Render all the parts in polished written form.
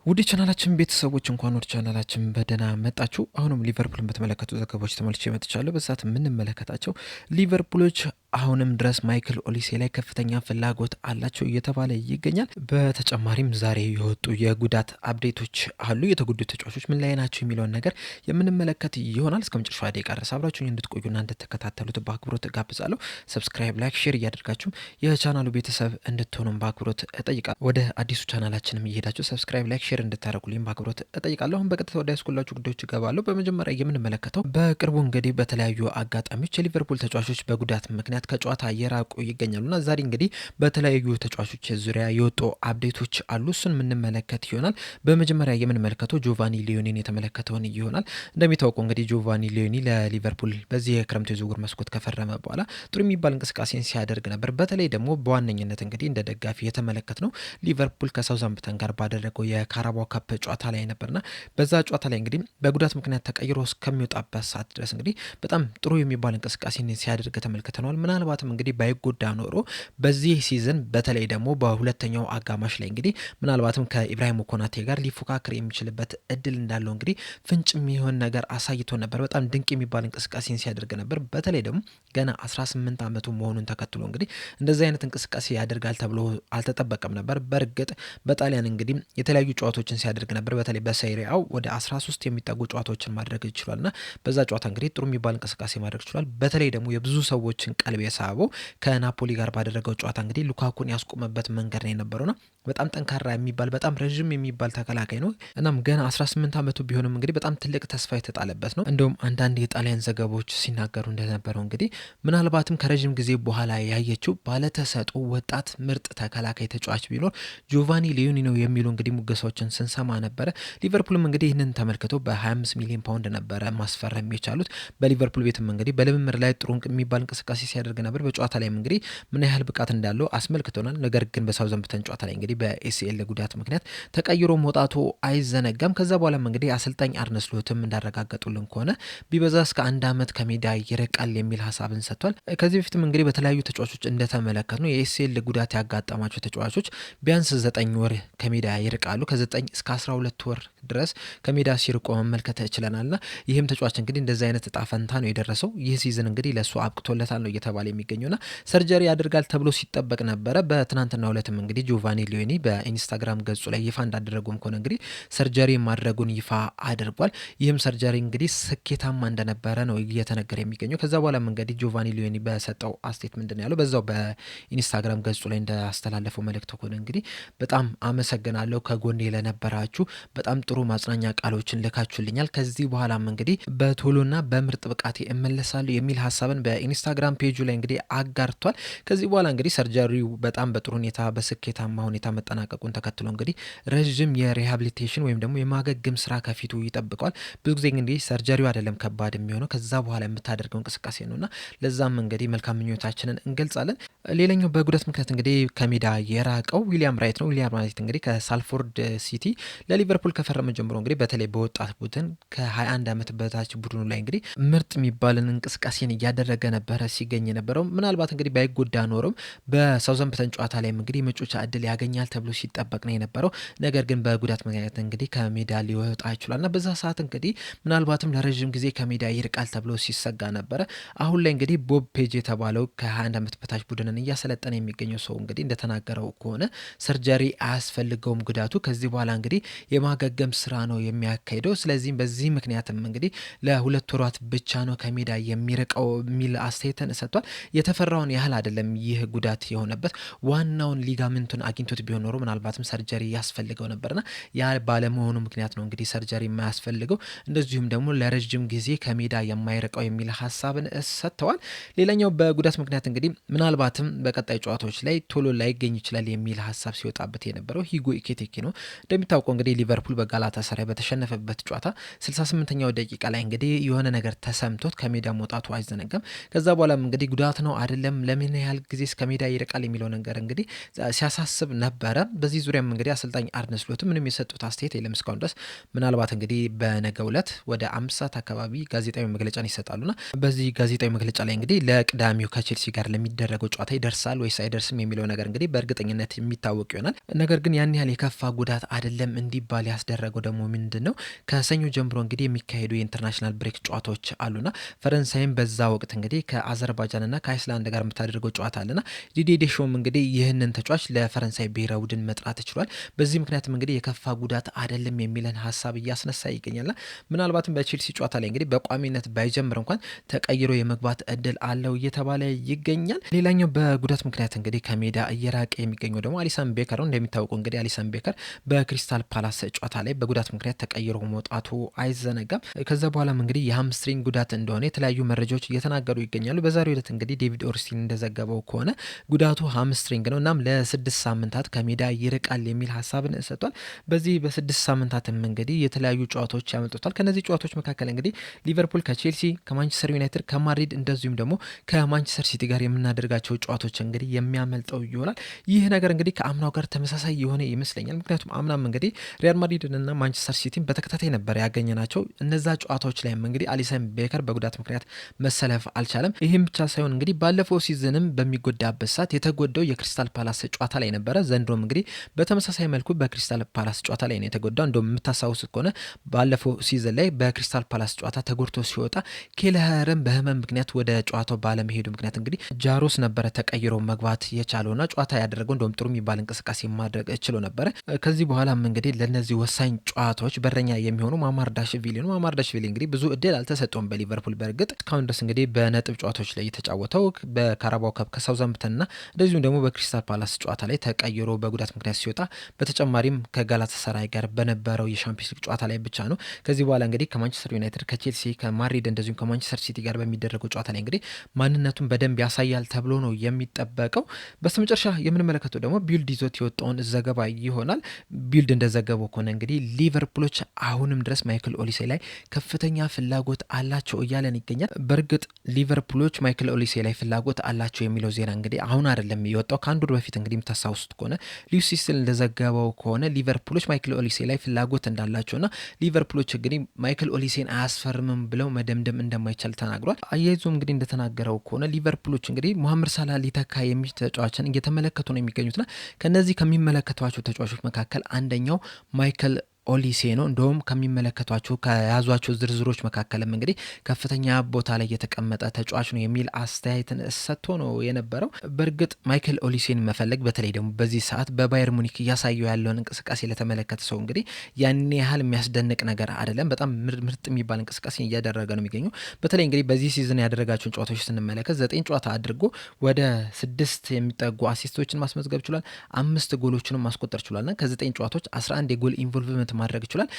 ውድ ቻናላችን ቤተሰቦች እንኳን ወደ ቻናላችን በደህና መጣችሁ። አሁንም ሊቨርፑልን በተመለከቱ ዘገባዎች ተመልሼ መጥቻለሁ። በዛት የምንመለከታቸው ሊቨርፑሎች አሁንም ድረስ ማይክል ኦሊሴ ላይ ከፍተኛ ፍላጎት አላቸው እየተባለ ይገኛል። በተጨማሪም ዛሬ የወጡ የጉዳት አፕዴቶች አሉ። የተጎዱ ተጫዋቾች ምን ላይ ናቸው የሚለውን ነገር የምንመለከት ይሆናል። እስከ መጨረሻ ደቂቃ ድረስ አብራችሁኝ እንድትቆዩና እንድትከታተሉት በአክብሮት ጋብዛለሁ። ሰብስክራይብ፣ ላይክ፣ ሼር እያደርጋችሁም የቻናሉ ቤተሰብ እንድትሆኑም በአክብሮት እጠይቃለሁ። ወደ አዲሱ ቻናላችንም እየሄዳችሁ ሰብስክራይብ፣ ላይክ፣ ሼር እንድታደርጉልኝ በአክብሮት እጠይቃለሁ። አሁን በቀጥታ ወደ ያስኩላችሁ ጉዳዮች እገባለሁ። በመጀመሪያ የምንመለከተው በቅርቡ እንግዲህ በተለያዩ አጋጣሚዎች የሊቨርፑል ተጫዋቾች በጉዳት ምክንያት ከጨዋታ እየራቁ ይገኛሉና ዛሬ እንግዲህ በተለያዩ ተጫዋቾች ዙሪያ የወጡ አፕዴቶች አሉ። እሱን የምንመለከት ይሆናል። በመጀመሪያ የምንመለከተው ጆቫኒ ሊዮኒን የተመለከተውን ይሆናል። እንደሚታወቀው እንግዲህ ጆቫኒ ሊዮኒ ለሊቨርፑል በዚህ የክረምት የዝውውር መስኮት ከፈረመ በኋላ ጥሩ የሚባል እንቅስቃሴን ሲያደርግ ነበር። በተለይ ደግሞ በዋነኝነት እንግዲህ እንደ ደጋፊ የተመለከት ነው ሊቨርፑል ከሳውዛምፕተን ጋር ባደረገው የካራባኦ ካፕ ጨዋታ ላይ ነበርና በዛ ጨዋታ ላይ እንግዲህ በጉዳት ምክንያት ተቀይሮ እስከሚወጣበት ሰዓት ድረስ እንግዲህ በጣም ጥሩ የሚባል እንቅስቃሴን ሲያደርግ ተመልክተናል። ምናልባትም እንግዲህ ባይጎዳ ኖሮ በዚህ ሲዝን በተለይ ደግሞ በሁለተኛው አጋማሽ ላይ እንግዲህ ምናልባትም ከኢብራሂም ኮናቴ ጋር ሊፎካከር የሚችልበት እድል እንዳለው እንግዲህ ፍንጭ የሚሆን ነገር አሳይቶ ነበር። በጣም ድንቅ የሚባል እንቅስቃሴን ሲያደርግ ነበር። በተለይ ደግሞ ገና 18 ዓመቱ መሆኑን ተከትሎ እንግዲህ እንደዚህ አይነት እንቅስቃሴ ያደርጋል ተብሎ አልተጠበቀም ነበር። በእርግጥ በጣሊያን እንግዲህ የተለያዩ ጨዋታዎችን ሲያደርግ ነበር። በተለይ በሴሪያው ወደ 13 የሚጠጉ ጨዋታዎችን ማድረግ ይችላልና በዛ ጨዋታ እንግዲህ ጥሩ የሚባል እንቅስቃሴ ማድረግ ይችላል። በተለይ ደግሞ የብዙ ሰዎችን ቀልብ የሳበው ከናፖሊ ጋር ባደረገው ጨዋታ እንግዲህ ሉካኩን ያስቆመበት መንገድ ነው የነበረውና በጣም ጠንካራ የሚባል በጣም ረዥም የሚባል ተከላካይ ነው። እናም ገና 18 ዓመቱ ቢሆንም እንግዲህ በጣም ትልቅ ተስፋ የተጣለበት ነው። እንደውም አንዳንድ የጣሊያን ዘገባዎች ሲናገሩ እንደነበረው እንግዲህ ምናልባትም ከረዥም ጊዜ በኋላ ያየችው ባለተሰጡ ወጣት ምርጥ ተከላካይ ተጫዋች ቢኖር ጆቫኒ ሊዮኒ ነው የሚሉ እንግዲህ ሙገሳዎችን ስንሰማ ነበረ። ሊቨርፑልም እንግዲህ ይህንን ተመልክቶ በ25 ሚሊዮን ፓውንድ ነበረ ማስፈረም የቻሉት። በሊቨርፑል ቤትም እንግዲህ በልምምድ ላይ ጥሩ የሚባል እንቅስቃሴ ሲያደርግ ነበር። በጨዋታ ላይም እንግዲህ ምን ያህል ብቃት እንዳለው አስመልክቶናል። ነገር ግን በሳውዛምፕተን ጨዋታ ላይ እንግዲህ በኤሲኤል ጉዳት ምክንያት ተቀይሮ መውጣቱ አይዘነጋም። ከዛ በኋላም እንግዲህ አሰልጣኝ አርነ ስሎትም እንዳረጋገጡልን ከሆነ ቢበዛ እስከ 1 ዓመት ከሜዳ ይርቃል የሚል ሀሳብን ሰጥቷል። ከዚህ በፊትም እንግዲህ በተለያዩ ተጫዋቾች እንደተመለከት ነው የኤሲኤል ጉዳት ያጋጠማቸው ተጫዋቾች ቢያንስ 9 ወር ከሜዳ ይርቃሉ። ከ9 እስከ 12 ወር ድረስ ከሜዳ ሲርቆ መመልከት ችለናልና ይህም ተጫዋች እንግዲህ እንደዚህ አይነት እጣ ፈንታ ነው የደረሰው። ይህ ሲዝን እንግዲህ ለሱ አብቅቶለታል ነው እየተባለ የሚገኘውና ሰርጀሪ ያደርጋል ተብሎ ሲጠበቅ ነበረ። በትናንትናው ዕለትም እንግዲህ ጆቫኒ ሊዮኒ በኢንስታግራም ገጹ ላይ ይፋ እንዳደረጉም ከሆነ እንግዲህ ሰርጀሪ ማድረጉን ይፋ አድርጓል። ይህም ሰርጀሪ እንግዲህ ስኬታማ እንደነበረ ነው እየተነገረ የሚገኘው። ከዛ በኋላም እንግዲህ ጆቫኒ ሊዮኒ በሰጠው አስቴት ምንድን ያለው በዛው በኢንስታግራም ገጹ ላይ እንዳስተላለፈው መልእክት ከሆነ እንግዲህ በጣም አመሰግናለሁ ከጎኔ ለነበራችሁ በጣም ጥሩ ማጽናኛ ቃሎችን ልካችሁልኛል። ከዚህ በኋላም እንግዲህ በቶሎና በምርጥ ብቃቴ እመለሳለሁ የሚል ሀሳብን በኢንስታግራም ፔጁ ላይ እንግዲህ አጋርቷል። ከዚህ በኋላ እንግዲህ ሰርጀሪው በጣም በጥሩ ሁኔታ በስኬታማ ሁኔታ መጠናቀቁን ተከትሎ እንግዲህ ረዥም የሪሃቢሊቴሽን ወይም ደግሞ የማገገም ስራ ከፊቱ ይጠብቀዋል። ብዙ ጊዜ እንግዲህ ሰርጀሪው አይደለም ከባድ የሚሆነው ከዛ በኋላ የምታደርገው እንቅስቃሴ ነውና ለዛም እንግዲህ መልካም ምኞታችንን እንገልጻለን። ሌላኛው በጉዳት ምክንያት እንግዲህ ከሜዳ የራቀው ዊሊያም ራይት ነው። ዊሊያም ራይት እንግዲህ ከሳልፎርድ ሲቲ ለሊቨርፑል ከፈረመ ጀምሮ እንግዲህ በተለይ በወጣት ቡድን ከ21 ዓመት በታች ቡድኑ ላይ እንግዲህ ምርጥ የሚባልን እንቅስቃሴን እያደረገ ነበረ ሲገኝ የነበረው። ምናልባት እንግዲህ ባይጎዳ ኖርም በሳውዛምፕተን ጨዋታ ላይ እንግዲህ መጮቻ እድል ያገኛል ተብሎ ሲጠበቅ ነው የነበረው። ነገር ግን በጉዳት ምክንያት እንግዲህ ከሜዳ ሊወጣ ይችላልና በዛ ሰዓት እንግዲህ ምናልባትም ለረዥም ጊዜ ከሜዳ ይርቃል ተብሎ ሲሰጋ ነበረ። አሁን ላይ እንግዲህ ቦብ ፔጅ የተባለው ከ21 ዓመት በታች ቡድንን እያሰለጠነ የሚገኘው ሰው እንግዲህ እንደተናገረው ከሆነ ሰርጀሪ አያስፈልገውም ጉዳቱ ከዚህ በኋላ እንግዲህ የማገገም ስራ ነው የሚያካሂደው። ስለዚህም በዚህ ምክንያትም እንግዲህ ለ2 ወራት ብቻ ነው ከሜዳ የሚርቀው የሚል አስተያየትን ሰጥቷል። የተፈራውን ያህል አይደለም ይህ ጉዳት የሆነበት። ዋናውን ሊጋመንቱን አግኝቶት ቢሆን ኖሮ ምናልባትም ሰርጀሪ ያስፈልገው ነበርና ያ ባለመሆኑ ምክንያት ነው እንግዲህ ሰርጀሪ የማያስፈልገው። እንደዚሁም ደግሞ ለረጅም ጊዜ ከሜዳ የማይርቀው የሚል ሀሳብን ሰጥተዋል። ሌላኛው በጉዳት ምክንያት እንግዲህ ምናልባትም በቀጣይ ጨዋታዎች ላይ ቶሎ ላይገኝ ይችላል የሚል ሀሳብ ሲወጣበት የነበረው ሂጎ ኢኬቲኬ ነው። እንደሚታወቀው እንግዲህ ሊቨርፑል በጋላታሳራይ በተሸነፈበት ጨዋታ 68ኛው ደቂቃ ላይ እንግዲህ የሆነ ነገር ተሰምቶት ከሜዳ መውጣቱ አይዘነጋም። ከዛ በኋላም እንግዲህ ጉዳት ነው አይደለም፣ ለምን ያህል ጊዜ እስከ ሜዳ ይርቃል የሚለው ነገር እንግዲህ ሲያሳስብ ነበረ። በዚህ ዙሪያም እንግዲህ አሰልጣኝ አርነ ስሎት ምንም የሰጡት አስተያየት የለም እስካሁን ድረስ። ምናልባት እንግዲህ በነገው ዕለት ወደ 5 ሰዓት አካባቢ ጋዜጣዊ መግለጫን ይሰጣሉና በዚህ ጋዜጣዊ መግለጫ ላይ እንግዲህ ለቅዳሜው ከቼልሲ ጋር ለሚደረገው ጨዋታ ይደርሳል ወይስ አይደርስም የሚለው ነገር እንግዲህ በእርግጠኝነት የሚታወቅ ይሆናል። ነገር ግን ያን ያህል የከፋ ጉዳት አይደለም እንዲባል ያስደረገው ደግሞ ምንድን ነው? ከሰኞ ጀምሮ እንግዲህ የሚካሄዱ የኢንተርናሽናል ብሬክ ጨዋታዎች አሉና ፈረንሳይም በዛ ወቅት እንግዲህ ከአዘርባይጃንና ከአይስላንድ ጋር የምታደርገው ጨዋታ አለና ዲዲዬ ዴሾም እንግዲህ ይህንን ተጫዋች ለፈረንሳይ ብሔራዊ ቡድን መጥራት ችሏል። በዚህ ምክንያትም እንግዲህ የከፋ ጉዳት አይደለም የሚለን ሀሳብ እያስነሳ ይገኛልና ምናልባትም በቼልሲ ጨዋታ ላይ እንግዲህ በቋሚነት ባይጀምር እንኳን ተቀይሮ የመግባት እድል አለው እየተባለ ይገኛል። ሌላኛው በጉዳት ምክንያት እንግዲህ ከሜዳ እየራቀ የሚገኘው ደግሞ አሊሰን ቤከር ነው። እንደሚታወቀው እንግዲህ አሊሰን ቤከር በክሪስታል ፓላስ ጨዋታ ላይ በጉዳት ምክንያት ተቀይሮ መውጣቱ አይዘነጋም። ከዛ በኋላም እንግዲህ የሃምስትሪንግ ጉዳት እንደሆነ የተለያዩ መረጃዎች እየተናገሩ ይገኛሉ። በዛሬው ዕለት እንግዲህ ዴቪድ ኦርስቲን እንደዘገበው ከሆነ ጉዳቱ ሃምስትሪንግ ነው፣ እናም ለ6 ሳምንታት ከሜዳ ይርቃል የሚል ሀሳብን ሰጥቷል። በዚህ በ6 ሳምንታትም እንግዲህ የተለያዩ ጨዋታዎች ያመልጡታል። ከነዚህ ጨዋታዎች መካከል እንግዲህ ሊቨርፑል ከቼልሲ፣ ከማንቸስተር ዩናይትድ፣ ከማድሪድ እንደዚሁም ደግሞ ከማንቸስተር ሲቲ ጋር የምናደርጋቸው ጨዋታዎች እንግዲህ የሚያመልጠው ይሆናል። ይህ ነገር እንግዲህ ከአምናው ጋር ተመሳሳይ የሆነ ይመስለኛል። ምክንያቱም አምናም እንግዲህ ሪያል ማድሪድንና ማንቸስተር ሲቲን በተከታታይ ነበር ያገኘናቸው። እነዛ ጨዋታዎች ላይም እንግዲህ አሊሰን ቤከር በጉዳት ምክንያት መሰለፍ አልቻለም። ይህም ብቻ ሳይሆን እንግዲህ ባለፈው ሲዝንም በሚጎዳበት ሰዓት የተጎዳው የክሪስታል ፓላስ ጨዋታ ላይ ነበረ። ዘንድሮም እንግዲህ በተመሳሳይ መልኩ በክሪስታል ፓላስ ጨዋታ ላይ ነው የተጎዳው። እንደውም የምታስታውሱት ከሆነ ባለፈው ሲዝን ላይ በክሪስታል ፓላስ ጨዋታ ተጎድቶ ሲወጣ ኬለኸርም በህመም ምክንያት ወደ ጨዋታው ባለመሄዱ ምክንያት እንግዲህ ጃሮስ ነበረ ተቀይሮ መግባት የቻለውና ጨዋታ ያደረገው እንደውም ጥሩ የሚባል እንቅስቃሴ ማድረግ ችሎ ነበረ። ከዚህ በኋላም እንግዲህ ለነዚህ ወሳኝ ጨዋታዎች በረኛ የሚሆኑ ማማርዳሽቪሊ ነው። ማማርዳሽቪሊ እንግዲህ ብዙ እድል አልተሰጠውም በሊቨርፑል። በእርግጥ እስካሁን ድረስ እንግዲህ በነጥብ ጨዋታዎች ላይ የተጫወተው በካራባው ካፕ ከሳውዛምፕተንና እንደዚሁም ደግሞ በክሪስታል ፓላስ ጨዋታ ላይ ተቀይሮ በጉዳት ምክንያት ሲወጣ፣ በተጨማሪም ከጋላታሳራይ ጋር በነበረው የሻምፒዮንስ ሊግ ጨዋታ ላይ ብቻ ነው። ከዚህ በኋላ እንግዲህ ከማንቸስተር ዩናይትድ፣ ከቼልሲ፣ ከማድሪድ እንደዚሁም ከማንቸስተር ሲቲ ጋር በሚደረገው ጨዋታ ላይ እንግዲህ ማንነቱን በደንብ ያሳያል ተብሎ ነው የሚጠበቀው። በስተመጨረሻ የምንመለከተው ደግሞ ቢልድ ይዞት የወጣውን ዘገባ ይሆናል። ቢልድ እንደዘገበው ከሆነ እንግዲህ ሊቨርፑሎች አሁንም ድረስ ማይክል ኦሊሴ ላይ ከፍተኛ ፍላጎት አላቸው እያለን ይገኛል። በእርግጥ ሊቨርፑሎች ማይክል ኦሊሴ ላይ ፍላጎት አላቸው የሚለው ዜና እንግዲህ አሁን አይደለም የወጣው። ከአንድ ወር በፊት እንግዲህ የምታስታውሱት ከሆነ ሊውሲስል እንደዘገበው ከሆነ ሊቨርፑሎች ማይክል ኦሊሴ ላይ ፍላጎት እንዳላቸውና ሊቨርፑሎች እንግዲህ ማይክል ኦሊሴን አያስፈርምም ብለው መደምደም እንደማይቻል ተናግሯል። አያይዞም እንግዲህ እንደተናገረው ከሆነ ሊቨርፑሎች እንግዲህ ሙሐመድ ሳላህ ሊተካ የሚችል ተጫዋችን እየተመለከቱ ነው የሚገኙትና ከነዚህ ከሚመለከቷቸው ተጫዋቾች መካከል አንደኛው ማይክል ኦሊሴ ነው። እንደውም ከሚመለከቷቸው ከያዟቸው ዝርዝሮች መካከልም እንግዲህ ከፍተኛ ቦታ ላይ የተቀመጠ ተጫዋች ነው የሚል አስተያየትን ሰጥቶ ነው የነበረው። በእርግጥ ማይክል ኦሊሴን መፈለግ በተለይ ደግሞ በዚህ ሰዓት በባየር ሙኒክ እያሳየው ያለውን እንቅስቃሴ ለተመለከተ ሰው እንግዲህ ያን ያህል የሚያስደንቅ ነገር አይደለም። በጣም ምርጥ የሚባል እንቅስቃሴ እያደረገ ነው የሚገኘው። በተለይ እንግዲህ በዚህ ሲዝን ያደረጋቸውን ጨዋታዎች ስንመለከት 9 ጨዋታ አድርጎ ወደ 6 የሚጠጉ አሲስቶችን ማስመዝገብ ችሏል። 5 ጎሎችንም ማስቆጠር ችሏልና ከ9 ጨዋታዎች 11 የጎል ኢንቮልቭመንት ማድረግ ይችላል።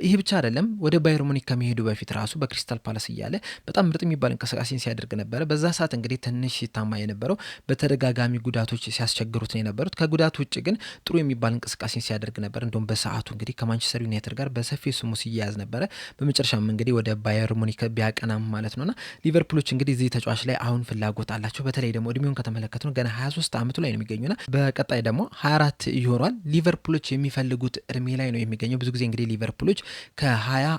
ይህ ብቻ አይደለም። ወደ ባየር ሙኒክ ከመሄዱ በፊት ራሱ በክሪስታል ፓላስ እያለ በጣም ምርጥ የሚባል እንቅስቃሴን ሲያደርግ ነበረ። በዛ ሰዓት እንግዲህ ትንሽ ሲታማ የነበረው በተደጋጋሚ ጉዳቶች ሲያስቸግሩት ነው የነበሩት። ከጉዳት ውጭ ግን ጥሩ የሚባል እንቅስቃሴን ሲያደርግ ነበር። እንደውም በሰዓቱ እንግዲህ ከማንቸስተር ዩናይትድ ጋር በሰፊ ስሙ ሲያያዝ ነበረ። በመጨረሻም እንግዲህ ወደ ባየር ሙኒክ ቢያቀናም ማለት ነውና ሊቨርፑሎች እንግዲህ እዚህ ተጫዋች ላይ አሁን ፍላጎት አላቸው። በተለይ ደግሞ እድሜውን ከተመለከቱ ነው ገና 23 ዓመቱ ላይ ነው የሚገኙና በቀጣይ ደግሞ 24 ይሆናል። ሊቨርፑሎች የሚፈልጉት እድሜ ላይ ነው የሚገኘው። ብዙ ጊዜ እንግዲህ ሊቨርፑሎች ከ21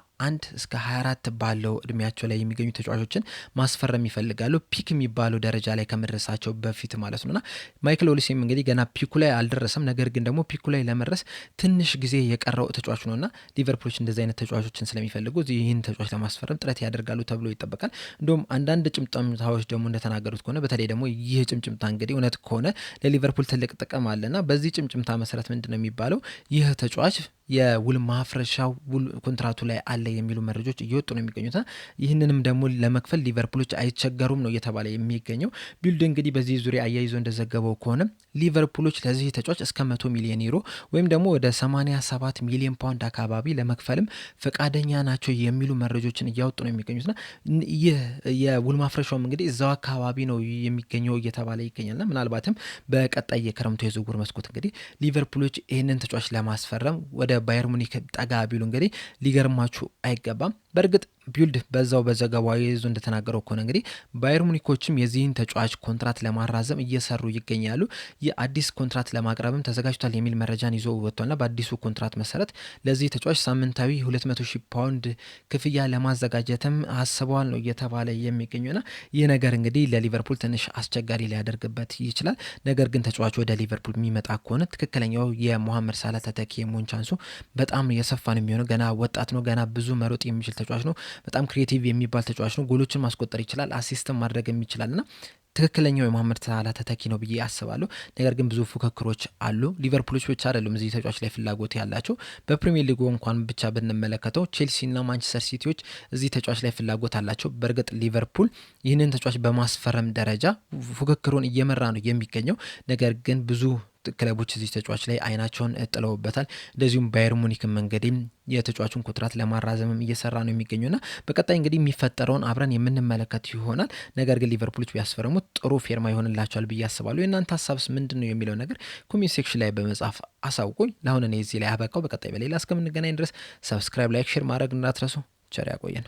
እስከ 24 ባለው እድሜያቸው ላይ የሚገኙ ተጫዋቾችን ማስፈረም ይፈልጋሉ፣ ፒክ የሚባለው ደረጃ ላይ ከመድረሳቸው በፊት ማለት ነውና ማይክል ኦሊሴም እንግዲህ ገና ፒኩ ላይ አልደረሰም። ነገር ግን ደግሞ ፒኩ ላይ ለመድረስ ትንሽ ጊዜ የቀረው ተጫዋች ነውና ሊቨርፑሎች እንደዚህ አይነት ተጫዋቾችን ስለሚፈልጉ ይህን ተጫዋች ለማስፈረም ጥረት ያደርጋሉ ተብሎ ይጠበቃል። እንደውም አንዳንድ ጭምጭምታዎች ደግሞ እንደተናገሩት ከሆነ በተለይ ደግሞ ይህ ጭምጭምታ እንግዲህ እውነት ከሆነ ለሊቨርፑል ትልቅ ጥቅም አለና በዚህ ጭምጭምታ መሰረት ምንድነው የሚባለው ይህ ተጫዋች የውል ማፍረሻው ውል ኮንትራቱ ላይ አለ የሚሉ መረጃዎች እየወጡ ነው የሚገኙት። ይህንንም ደግሞ ለመክፈል ሊቨርፑሎች አይቸገሩም ነው እየተባለ የሚገኘው። ቢልድ እንግዲህ በዚህ ዙሪያ አያይዞ እንደዘገበው ከሆነ ሊቨርፑሎች ለዚህ ተጫዋች እስከ 100 ሚሊዮን ዩሮ ወይም ደግሞ ወደ 87 ሚሊዮን ፓውንድ አካባቢ ለመክፈልም ፈቃደኛ ናቸው የሚሉ መረጃዎችን እያወጡ ነው የሚገኙትና ይህ የውል ማፍረሻውም እንግዲህ እዛው አካባቢ ነው የሚገኘው እየተባለ ይገኛልና ምናልባትም በቀጣይ የክረምቱ የዝውውር መስኮት እንግዲህ ሊቨርፑሎች ይህንን ተጫዋች ለማስፈረም ወደ ባየር ሙኒክ ጠጋ ቢሉ እንግዲህ ሊገርማችሁ አይገባም። በእርግጥ ቢልድ በዛው በዘገባው ይዞ እንደተናገረው ከሆነ እንግዲህ ባየር ሙኒኮችም የዚህን ተጫዋች ኮንትራት ለማራዘም እየሰሩ ይገኛሉ። የአዲስ ኮንትራት ለማቅረብም ተዘጋጅቷል የሚል መረጃን ይዞ ወጥቷልና በአዲሱ ኮንትራት መሰረት ለዚህ ተጫዋች ሳምንታዊ 200,000 ፓውንድ ክፍያ ለማዘጋጀትም አስበዋል ነው እየተባለ የሚገኙና ይህ ነገር እንግዲህ ለሊቨርፑል ትንሽ አስቸጋሪ ሊያደርግበት ይችላል። ነገር ግን ተጫዋቹ ወደ ሊቨርፑል የሚመጣ ከሆነ ትክክለኛው የሞሐመድ ሳላ ተተኪ የመሆን ቻንሱ በጣም የሰፋ ነው የሚሆነው። ገና ወጣት ነው፣ ገና ብዙ መሮጥ የሚችል ተጫዋች ነው። በጣም ክሬቲቭ የሚባል ተጫዋች ነው። ጎሎችን ማስቆጠር ይችላል፣ አሲስትም ማድረግ ይችላልና ትክክለኛው የመሐመድ ሳላ ተተኪ ነው ብዬ አስባለሁ። ነገር ግን ብዙ ፉክክሮች አሉ። ሊቨርፑሎች ብቻ አይደሉም እዚህ ተጫዋች ላይ ፍላጎት ያላቸው። በፕሪሚየር ሊጉ እንኳን ብቻ ብንመለከተው ቼልሲና ማንቸስተር ሲቲዎች እዚህ ተጫዋች ላይ ፍላጎት አላቸው። በእርግጥ ሊቨርፑል ይህንን ተጫዋች በማስፈረም ደረጃ ፉክክሩን እየመራ ነው የሚገኘው። ነገር ግን ብዙ ክለቦች እዚህ ተጫዋች ላይ አይናቸውን ጥለውበታል። እንደዚሁም ባየር ሙኒክን መንገዴም የተጫዋቹን ኮንትራት ለማራዘምም እየሰራ ነው የሚገኙና በቀጣይ እንግዲህ የሚፈጠረውን አብረን የምንመለከት ይሆናል። ነገር ግን ሊቨርፑሎች ቢያስፈርሙት ጥሩ ፌርማ ይሆንላቸዋል ብዬ አስባለሁ። የእናንተ ሀሳብስ ምንድን ነው የሚለው ነገር ኮሜንት ሴክሽን ላይ በመጻፍ አሳውቁኝ። ለአሁን እኔ እዚህ ላይ አበቃው። በቀጣይ በሌላ እስከምንገናኝ ድረስ ሰብስክራይብ፣ ላይክ፣ ሼር ማድረግ እንዳትረሱ። ቸር ያቆየን።